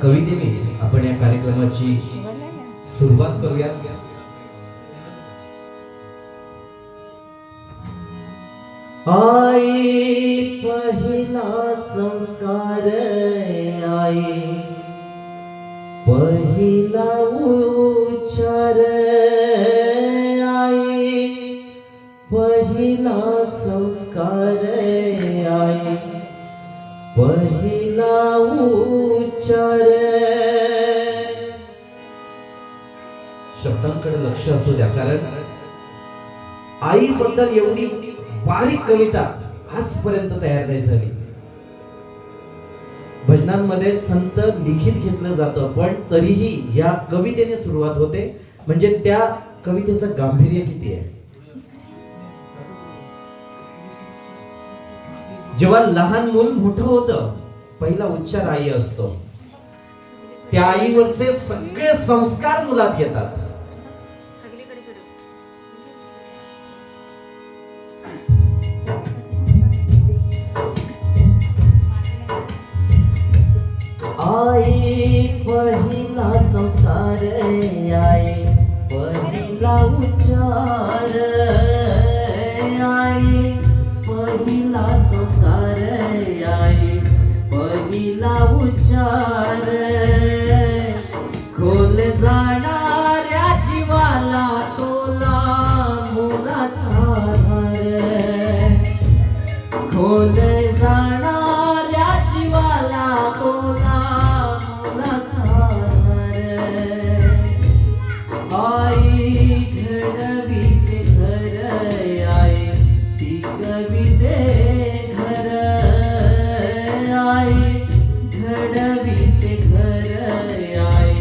कवितेने आपण या कार्यक्रमाची सुरुवात करूया। आई पहिला संस्कार, आई पहिला उच्चार, आई पहिला संस्कार, आई पहिला उच्चार। शब्दांकडे लक्ष असू द्या, कारण आई बद्दल एवढी बारीक कविता आजपर्यंत तयार नाही झाली। भजनांमध्ये संत लिखित घेतलं जातं, पण तरीही या कवितेने सुरुवात होते, म्हणजे त्या कवितेचं गांभीर्य किती आहे। जेव्हा लहान मूल मोठं होतं, पहिला उच्चार आई असतो, त्या आईवरचे सगळे संस्कार मुलात येतात। आई पहिला संस्कार, आई पहिला उच्चार, आई पहिला संस्कार, आई पहिला उच्चार। खोल जाणाऱ्या जीवाला तोला मुलाचा आधार, खोल जाणाऱ्या जीवाला तोला मुलाचा आधार। आई घडविते घर, आई ती कविते घर, आई घडविते घर, आई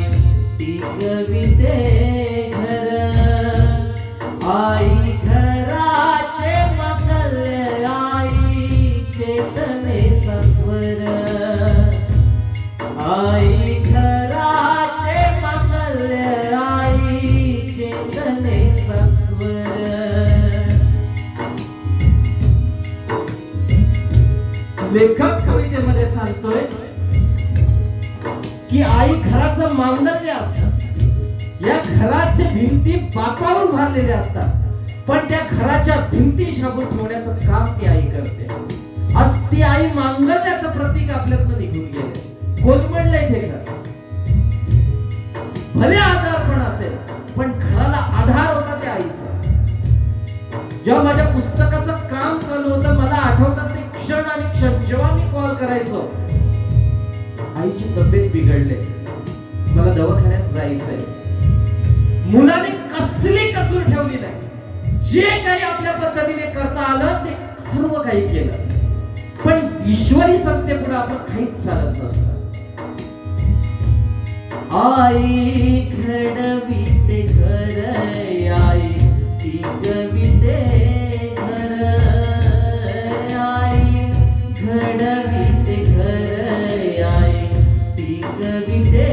ती कविते घर। आई घराचे मजल, आई चेतनेचा स्वर, आई घराचे मजल, आई चेतनेचा स्वर। लेखक कवितेमध्ये सांगतोय की आई घराचं मांडल्य असतं, या घराच्या भिंती बापावर उभारलेल्या असतात, पण त्या घराच्या भिंती शाबूत ठेवण्याचं काम ती आई करते। आज ती आई मांगल्याचं प्रतीक आपल्यातनं निघून गेले, कोलमडलंय ते घर। भले आजारपण असेल, पण घराला आधार होता त्या आईचा। जेव्हा माझ्या पुस्तकाचं काम चालू होतं, मला आठवतात ते क्षण आणि क्षण, जेव्हा मी कॉल करायचो, आईची तब्येत बिघडले, मला दवाखान्यात जायचंय, मुलाने कसली कसूर ठेवली नाही, जे काही आपल्या पद्धतीने करता आलं ते सर्व काही केलं, पण ईश्वरी सत्तेपुढे आपण काहीच चालत नसतं। आई घडविते घर, आई ती कविते घर, आई घडविते घर, आई ती कविते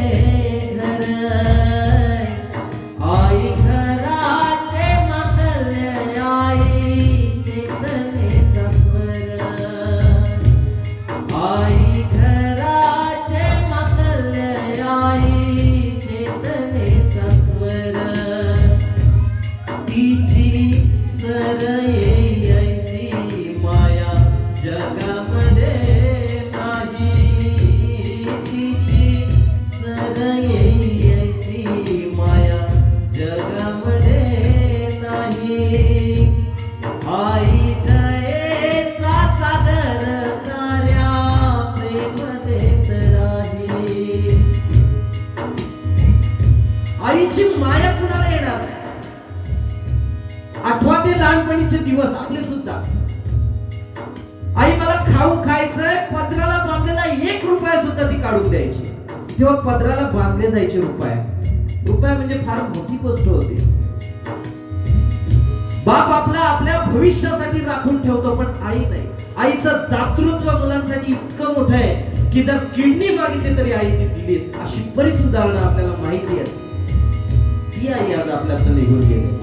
घर। आई घराचे मजल, आई चेतनेचा स्वर, आई घराचे मजल, आई चेतनेचा स्वर। तिची सर येईची माया जगामध्ये नाही, तिची सर येईची माया जगामध्ये नाही। आई दयेचा सागर, साऱ्या प्रेम देत राही। आईची माया कुणाला येणार नाही। आठवा ते लहानपणीचे दिवस आपले सुद्धा, आई मला खाऊ खायचंय, पदराला बांधलेला 1 रुपया सुद्धा ती काढून द्यायची। तेव्हा पदराला बांधले जायचे रुपया म्हणजे फार मोठी गोष्ट होती। बाप आपल्या भविष्यासाठी राखून ठेवतो, पण आई नाही। आईचं दातृत्व मुलांसाठी इतकं मोठं आहे की जर किडनी मागितली तरी आई ती दिली, अशी बरीच उदाहरणं आपल्याला माहिती आहे। ती आई आज आपल्यातून निघून गेली।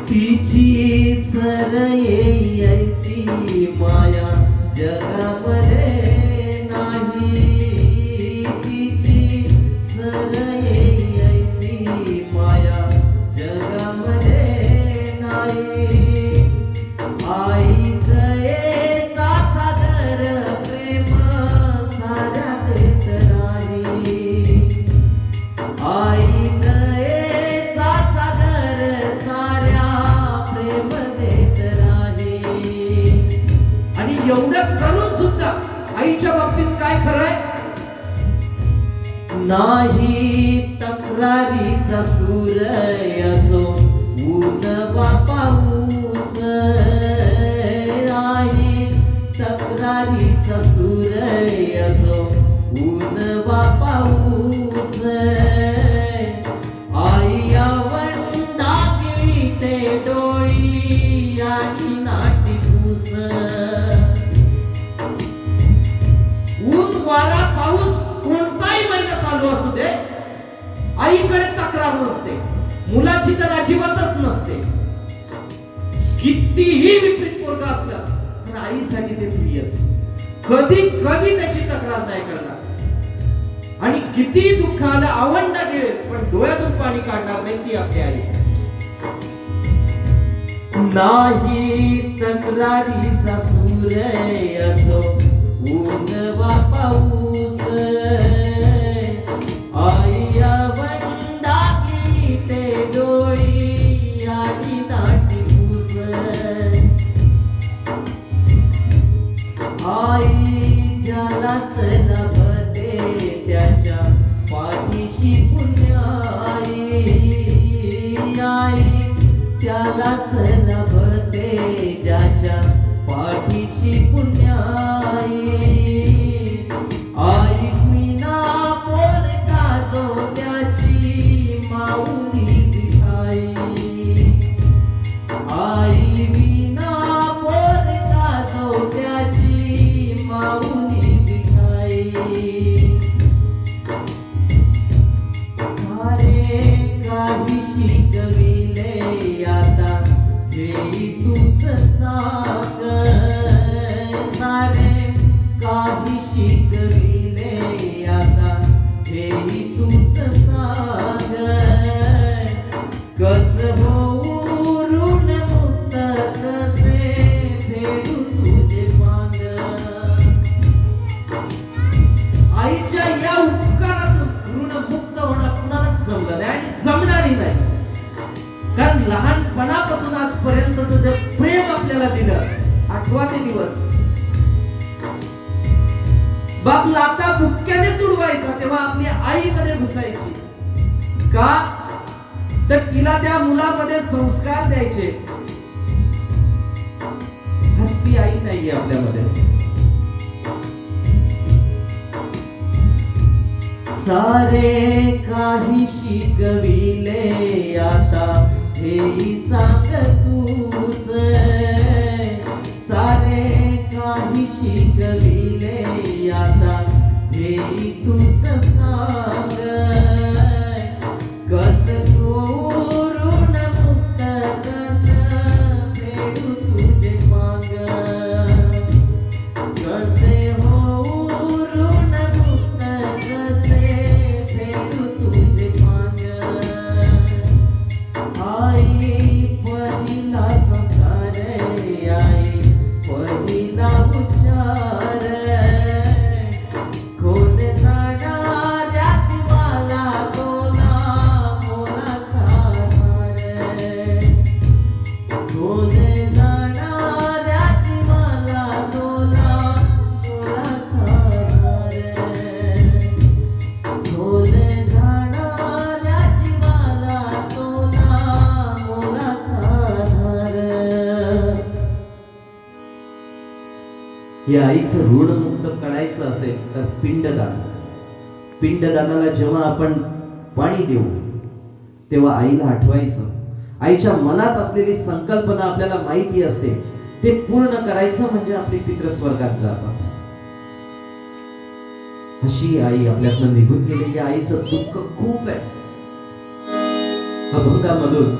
तिची सर येईची माया जगामध्ये ठरून सुद्धा आईच्या बाबतीत काय खरंय? नाही तक्रारीचा सूर असो ऊन वा पाऊस, नाही तक्रारीचा सूर असो ऊन वा पाऊस, आई आवंडा गिळीते डोळी आणि नाटी पूस. ऊन वारा पाऊस कोणताही महिना चालू असू दे, आईकडे तक्रार नसते, मुलाची तर अजिबातच नसते. कितीही विपरीत पोरगा असला तर आईसाठी ते प्रियच, कधी कधी त्याची तक्रार नाही करणार. आणि किती दुःख आलं आवंडा गेल पण डोळ्यातून पाणी काढणार नाही, ती आपली आई. नाही तक्रारीचा सूर असो ऊन वा पाऊस, आई आवंडा गिळीते डोळी आणि नाटी पूस. आई ज्यालाच लाभते त्याच्या पाठीशी पुण्याई, आई त्यालाच लाभते ज्याच्या पाठीशी पुण्याई. आई विना पोरगा जो त्याची माऊली विठाई, आई विना पोरगा जो त्याची माऊली विठाई. सारे काही शिकविले आता हेही तूच सांग, सारे काही शिकविले आता हेही तूच सांग. कस होऊ ऋण मुक्त कसे फेडू तुझे माग. आईच्या या उपकारातून ऋणमुक्त होणं कुणालाच जमलं नाही आणि जमणारही नाही. कारण लहानपणापासून आजपर्यंतचं जे प्रेम आपल्याला दिलं, आठवा ते दिवस बाप लाता बुक्क्याने तुडवायचा तेव्हा आपली आई मध्ये घुसायची. का तर तिला त्या मुलामध्ये संस्कार द्यायचे. हसती आई नाहीये आपल्यामध्ये. सारे काही शिकविले आता हेही सांग तूच, सारे काही शिकविले आता हेही तूच सांग. कस होऊ ऋण मुक्त कस फेडू तुझे माग. कसे होऊ ऋण मुक्त कसे फेडू तुझे माग. आई पहिला संसार, आई पहिला उच्चार, खोल जाणाऱ्या जीवाला तोला मोलाचा धार. खोल जाणाऱ्या जीवाला तोला मोलाचा धार. खोल जाणाऱ्या जीवाला तोला मोलाचा धार. या आईचं ऋण मुक्त करायचं असेल तर पिंडदान. पिंडदानाला जेव्हा आपण पाणी देऊ तेव्हा आईला आठवायचं. आईच्या मनात असलेली संकल्पना आपल्याला माहिती असते, ते पूर्ण करायचं म्हणजे आपले पितृ स्वर्गात जातात. अशी आई आपल्यातनं निघून गेलेली आईचं दुःख खूप आहे. अभंगामधून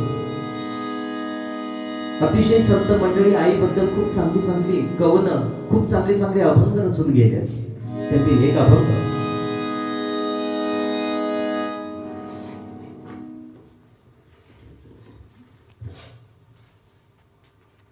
अतिशय संत मंडळी आईबद्दल खूप चांगली चांगली कवनं, खूप चांगले चांगले अभंग रचून गेले. त्यातील एक अभंग